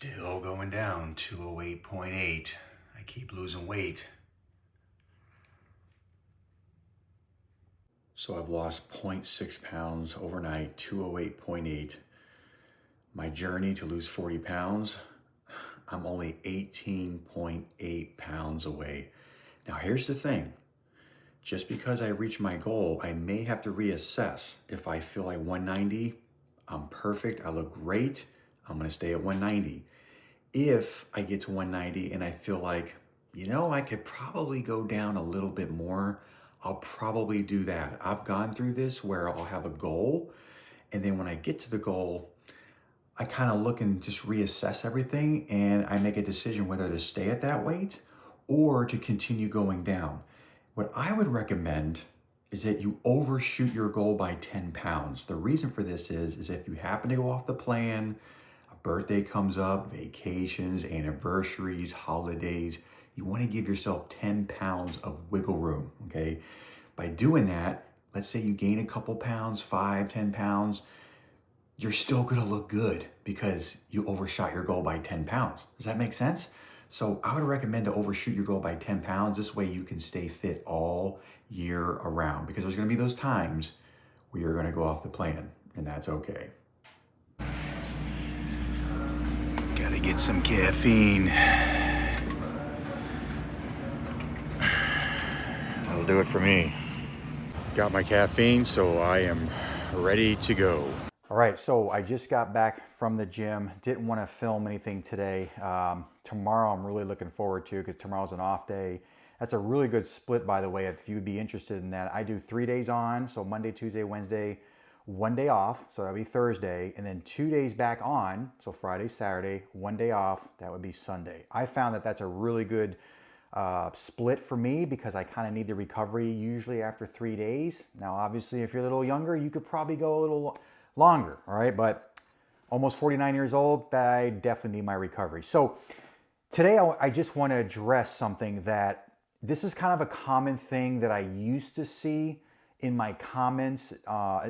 Still going down, 208.8. I keep losing weight. So I've lost 0.6 pounds overnight, 208.8. My journey to lose 40 pounds, I'm only 18.8 pounds away. Now here's the thing. Just because I reach my goal, I may have to reassess. If I feel like 190, I'm perfect, I look great, I'm gonna stay at 190. If I get to 190 and I feel like, I could probably go down a little bit more, I'll probably do that. I've gone through this where I'll have a goal, and then when I get to the goal, I kind of look and just reassess everything, and I make a decision whether to stay at that weight or to continue going down. What I would recommend is that you overshoot your goal by 10 pounds. The reason for this is if you happen to go off the plan, a birthday comes up, vacations, anniversaries, holidays, you want to give yourself 10 pounds of wiggle room, okay? By doing that, let's say you gain a couple pounds, 5, 10 pounds, you're still gonna look good because you overshot your goal by 10 pounds. Does that make sense? So I would recommend to overshoot your goal by 10 pounds. This way you can stay fit all year around, because there's gonna be those times where you're gonna go off the plan, and that's okay. Gotta get some caffeine. That'll do it for me. Got my caffeine, so I am ready to go. All right, so I just got back from the gym. Didn't want to film anything today. Tomorrow I'm really looking forward to, because tomorrow's an off day. That's a really good split, by the way, if you'd be interested in that. I do 3 days on, so Monday, Tuesday, Wednesday, 1 day off, so that'll be Thursday, and then 2 days back on, so Friday, Saturday, 1 day off, that would be Sunday. I found that that's a really good split for me, because I kind of need the recovery usually after 3 days. Now, obviously, if you're a little younger, you could probably go a little longer, all right? But almost 49 years old, I definitely need my recovery. So today I just want to address something that this is kind of a common thing that I used to see in my comments,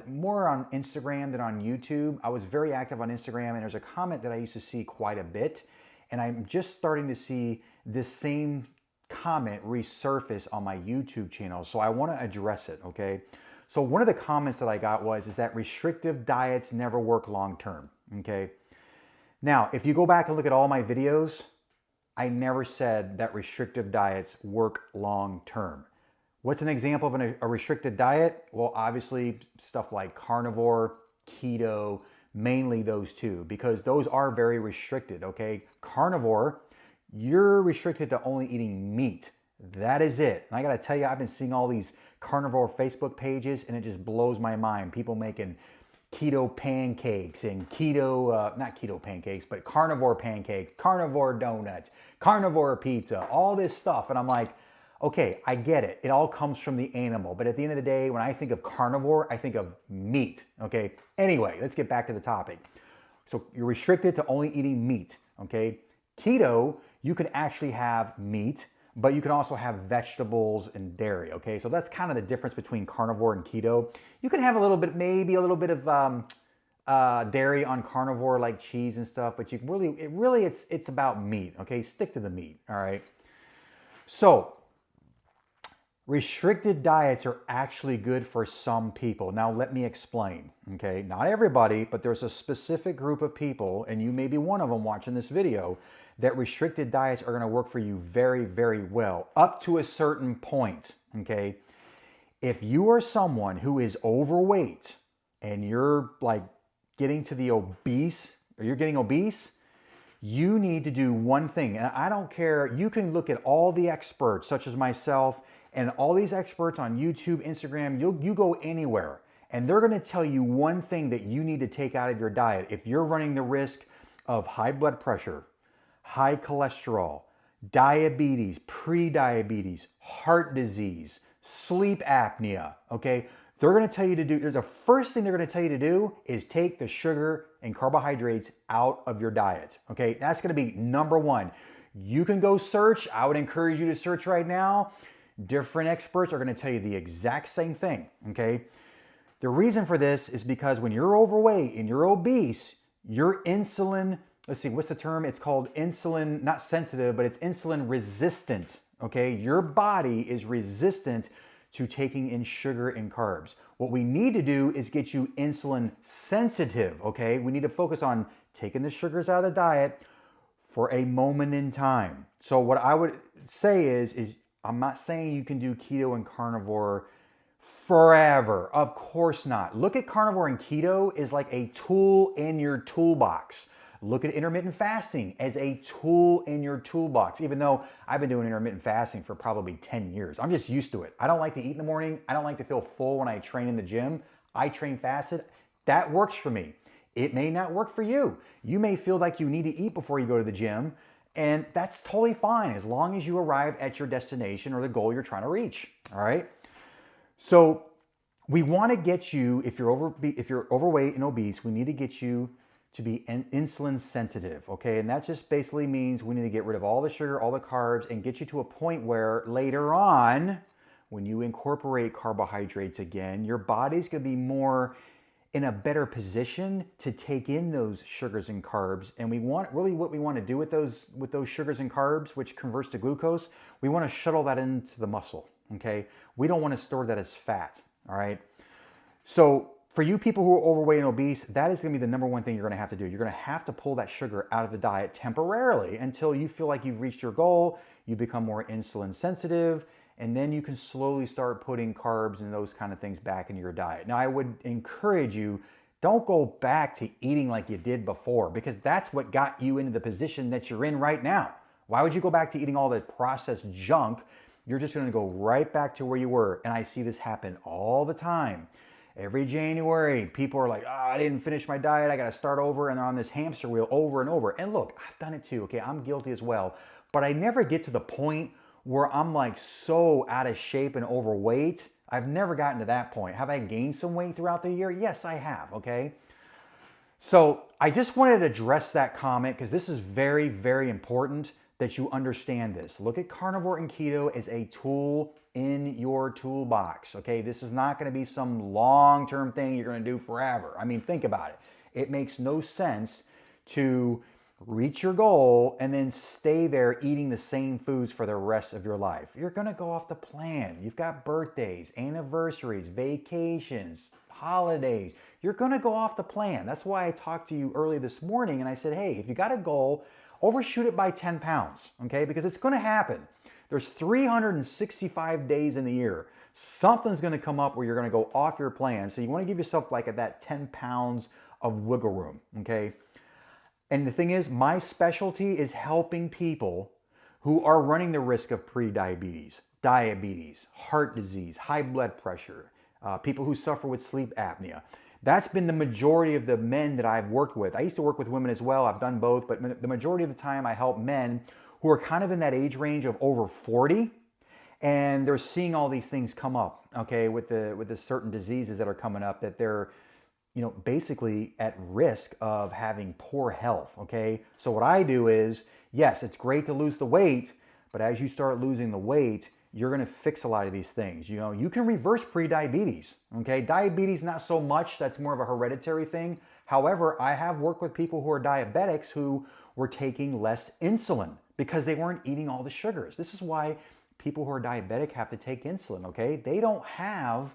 more on Instagram than on YouTube. I was very active on Instagram, and there's a comment that I used to see quite a bit, and I'm just starting to see this same comment resurface on my YouTube channel. So I want to address it, okay? So one of the comments that I got is that restrictive diets never work long term, okay? Now, if you go back and look at all my videos, I never said that restrictive diets work long term. What's an example of a restricted diet? Well, obviously stuff like carnivore, keto, mainly those two, because those are very restricted, okay? Carnivore, you're restricted to only eating meat. That is it. And I gotta tell you, I've been seeing all these carnivore Facebook pages, and it just blows my mind. People making keto pancakes and not keto pancakes, but carnivore pancakes, carnivore donuts, carnivore pizza, all this stuff. And I'm like, okay, I get it. It all comes from the animal. But at the end of the day, when I think of carnivore, I think of meat, okay? Anyway, let's get back to the topic. So you're restricted to only eating meat, okay? Keto, you can actually have meat, but you can also have vegetables and dairy, okay? So that's kind of the difference between carnivore and keto. You can have maybe a little bit of dairy on carnivore, like cheese and stuff, but you can it's about meat, okay? Stick to the meat, all right? So restricted diets are actually good for some people. Now let me explain, okay? Not everybody, but there's a specific group of people, and you may be one of them watching this video, that restricted diets are going to work for you very, very well, up to a certain point, okay? If you are someone who is overweight and you're like getting to the obese, or you're getting obese, you need to do one thing. And I don't care, you can look at all the experts, such as myself, and all these experts on YouTube, Instagram, you go anywhere, and they're going to tell you one thing that you need to take out of your diet if you're running the risk of high blood pressure, high cholesterol, diabetes, pre-diabetes, heart disease, sleep apnea, okay? They're gonna tell you to do, the first thing they're gonna tell you to do is take the sugar and carbohydrates out of your diet, okay? That's gonna be number one. You can go search, I would encourage you to search right now. Different experts are gonna tell you the exact same thing, okay? The reason for this is because when you're overweight and you're obese, your insulin let's see, what's the term? It's called insulin, not sensitive, but it's insulin resistant, okay? Your body is resistant to taking in sugar and carbs. What we need to do is get you insulin sensitive, okay? We need to focus on taking the sugars out of the diet for a moment in time. So what I would say is I'm not saying you can do keto and carnivore forever. Of course not. Look at carnivore and keto as like a tool in your toolbox. Look at intermittent fasting as a tool in your toolbox, even though I've been doing intermittent fasting for probably 10 years. I'm just used to it. I don't like to eat in the morning. I don't like to feel full when I train in the gym. I train fasted. That works for me. It may not work for you. You may feel like you need to eat before you go to the gym, and that's totally fine as long as you arrive at your destination or the goal you're trying to reach, all right? So we want to get you, if you're overweight and obese, we need to get you to be insulin sensitive, okay? And that just basically means we need to get rid of all the sugar, all the carbs, and get you to a point where later on, when you incorporate carbohydrates again, your body's gonna be more in a better position to take in those sugars and carbs. And we want, really what we want to do with those sugars and carbs, which converts to glucose, we want to shuttle that into the muscle, okay? We don't want to store that as fat, all right? So for you people who are overweight and obese, that is going to be the number one thing you're going to have to do. You're going to have to pull that sugar out of the diet temporarily until you feel like you've reached your goal, you become more insulin sensitive, and then you can slowly start putting carbs and those kind of things back into your diet. Now, I would encourage you, don't go back to eating like you did before, because that's what got you into the position that you're in right now. Why would you go back to eating all the processed junk? You're just going to go right back to where you were. And I see this happen all the time. Every January, people are like, I didn't finish my diet. I got to start over. And they're on this hamster wheel over and over. And look, I've done it too. Okay, I'm guilty as well. But I never get to the point where I'm like so out of shape and overweight. I've never gotten to that point. Have I gained some weight throughout the year? Yes, I have, okay? So I just wanted to address that comment because this is very, very important that you understand this. Look at carnivore and keto as a tool in your toolbox, okay? This is not gonna be some long-term thing you're gonna do forever. I mean, think about it. It makes no sense to reach your goal and then stay there eating the same foods for the rest of your life. You're gonna go off the plan. You've got birthdays, anniversaries, vacations, holidays. You're gonna go off the plan. That's why I talked to you early this morning and I said, hey, if you got a goal, overshoot it by 10 pounds, okay? Because it's gonna happen. There's 365 days in the year. Something's gonna come up where you're gonna go off your plan. So you wanna give yourself like that 10 pounds of wiggle room, okay? And the thing is, my specialty is helping people who are running the risk of pre-diabetes, diabetes, heart disease, high blood pressure, people who suffer with sleep apnea. That's been the majority of the men that I've worked with. I used to work with women as well. I've done both, but the majority of the time I help men who are kind of in that age range of over 40, and they're seeing all these things come up, okay, with the certain diseases that are coming up that they're, you know, basically at risk of having poor health, okay? So what I do is, yes, it's great to lose the weight, but as you start losing the weight, you're gonna fix a lot of these things. You know, you can reverse pre-diabetes, okay? Diabetes, not so much, that's more of a hereditary thing. However, I have worked with people who are diabetics who were taking less insulin because they weren't eating all the sugars. This is why people who are diabetic have to take insulin, okay? They don't have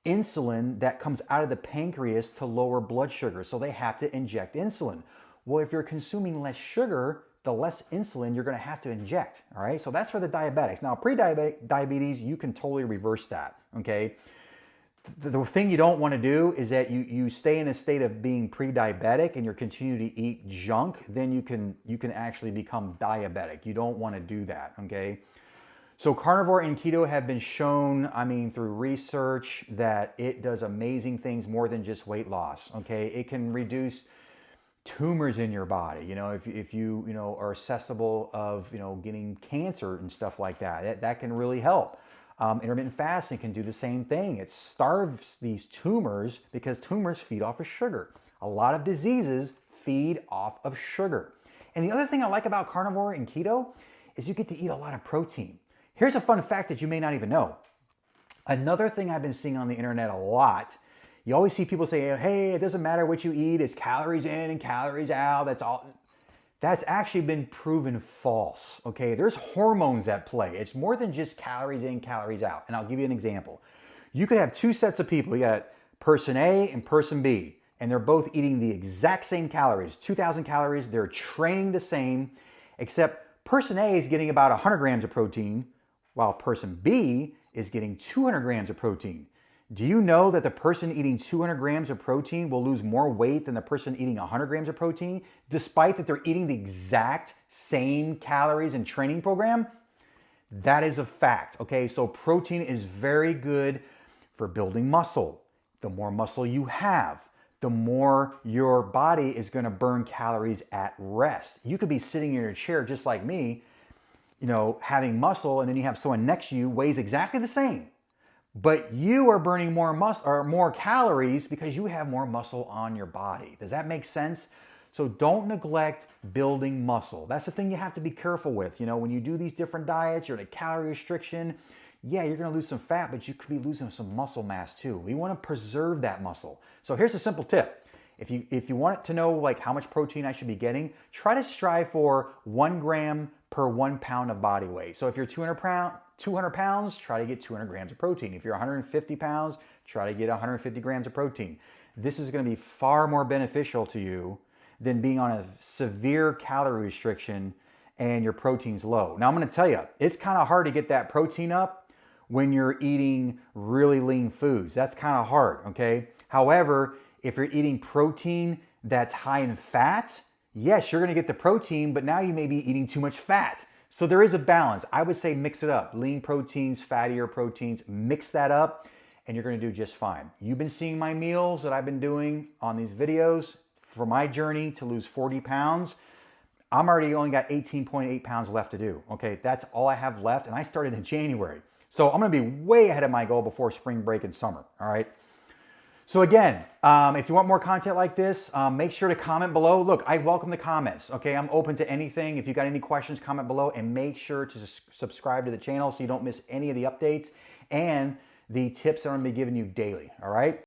insulin that comes out of the pancreas to lower blood sugar, so they have to inject insulin. Well, if you're consuming less sugar, the less insulin you're going to have to inject, all right? So that's for the diabetics. Now, pre-diabetes, you can totally reverse that, okay? The thing you don't want to do is that you stay in a state of being pre-diabetic and you're continuing to eat junk, then you can actually become diabetic. You don't want to do that, okay? So carnivore and keto have been shown, I mean, through research that it does amazing things more than just weight loss, okay? It can reduce tumors in your body, you know, if you know, are susceptible of, you know, getting cancer and stuff like that, that can really help. Intermittent fasting can do the same thing. It starves these tumors because tumors feed off of sugar. A lot of diseases feed off of sugar. And the other thing I like about carnivore and keto is you get to eat a lot of protein. Here's a fun fact that you may not even know. Another thing I've been seeing on the internet a lot, you always see people say, hey, it doesn't matter what you eat, it's calories in and calories out, that's all. That's actually been proven false, okay? There's hormones at play. It's more than just calories in, calories out. And I'll give you an example. You could have two sets of people. You got person A and person B, and they're both eating the exact same calories, 2,000 calories. They're training the same, except person A is getting about 100 grams of protein, while person B is getting 200 grams of protein. Do you know that the person eating 200 grams of protein will lose more weight than the person eating 100 grams of protein, despite that they're eating the exact same calories and training program? That is a fact, okay? So protein is very good for building muscle. The more muscle you have, the more your body is gonna burn calories at rest. You could be sitting in your chair just like me, you know, having muscle, and then you have someone next to you weighs exactly the same. But you are burning more muscle or more calories because you have more muscle on your body. Does that make sense? So don't neglect building muscle. That's the thing you have to be careful with. You know, when you do these different diets, you're in a calorie restriction, yeah, you're gonna lose some fat, but you could be losing some muscle mass too. We wanna preserve that muscle. So here's a simple tip. If you want to know like how much protein I should be getting, try to strive for 1 gram per 1 pound of body weight. So if you're 200 pounds, try to get 200 grams of protein. If you're 150 pounds, try to get 150 grams of protein. This is gonna be far more beneficial to you than being on a severe calorie restriction and your protein's low. Now I'm gonna tell you, it's kind of hard to get that protein up when you're eating really lean foods. That's kind of hard, okay? However, if you're eating protein that's high in fat, yes, you're gonna get the protein, but now you may be eating too much fat. So there is a balance. I would say mix it up. Lean proteins, fattier proteins, mix that up and you're gonna do just fine. You've been seeing my meals that I've been doing on these videos for my journey to lose 40 pounds. I'm already only got 18.8 pounds left to do. Okay, that's all I have left and I started in January. So I'm gonna be way ahead of my goal before spring break and summer, all right? So again, if you want more content like this, make sure to comment below. Look, I welcome the comments, okay? I'm open to anything. If you got any questions, comment below and make sure to subscribe to the channel so you don't miss any of the updates and the tips that I'm gonna be giving you daily, all right?